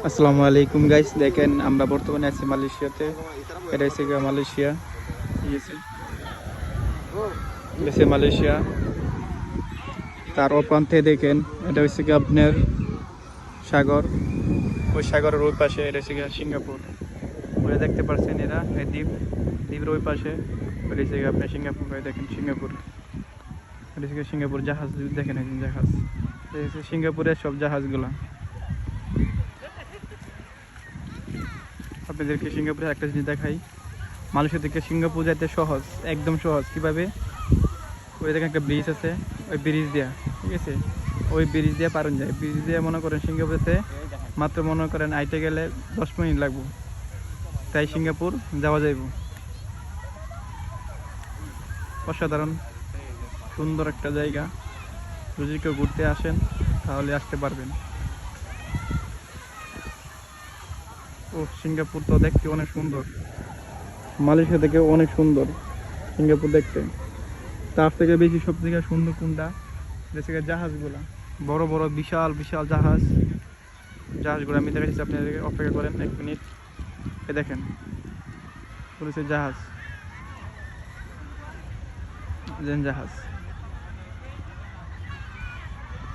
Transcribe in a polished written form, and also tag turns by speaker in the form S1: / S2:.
S1: আসসালামু আলাইকুম গাইস, দেখেন আমরা বর্তমানে আছি মালয়েশিয়াতে। এটা হচ্ছে গিয়ে মালয়েশিয়া। ঠিক আছে, এটা হচ্ছে মালয়েশিয়া। তার অপ্রান্তে দেখেন এটা হচ্ছে গিয়ে আপনার সাগর। ওই সাগরের ওই পাশে এটা হচ্ছে গিয়ে সিঙ্গাপুর। ওরা দেখতে পাচ্ছেন, এরা এই দ্বীপের ওই পাশে ওটা হচ্ছে গিয়ে আপনার সিঙ্গাপুর। দেখেন সিঙ্গাপুর, এটা হচ্ছে গিয়ে সিঙ্গাপুর জাহাজ। দেখেন এই যে জাহাজ, এটা হচ্ছে সিঙ্গাপুরের সব জাহাজগুলা। আপনাদেরকে সিঙ্গাপুরের একটা জিনিস দেখাই। মালয়েশিয়া থেকে সিঙ্গাপুর যাইতে সহজ, একদম সহজ। কিভাবে? ওই দেখেন একটা ব্রিজ আছে, ওই ব্রিজ দিয়া, ঠিক আছে, ওই ব্রিজ দিয়ে পারুন যায়। ব্রিজ দিয়ে মনে করেন সিঙ্গাপুরেতে মাত্র মনে করেন আইতে গেলে 10 মিনিট লাগবো, তাই সিঙ্গাপুর যাওয়া যাইব। অসাধারণ সুন্দর একটা জায়গা। যদি কেউ ঘুরতে আসেন তাহলে আসতে পারবেন। ও সিঙ্গাপুর তো দেখতে অনেক সুন্দর, মালয়েশিয়া থেকে অনেক সুন্দর সিঙ্গাপুর দেখতে। তার থেকে বেশি সব থেকে সুন্দর কোনটা? যেসে জাহাজগুলা, বড় বড় বিশাল বিশাল জাহাজগুলো আমি দেখাচ্ছি আপনাদেরকে। অপেক্ষা করেন 1 মিনিট। এ দেখেন পুলিশের জাহাজ, জাহাজ।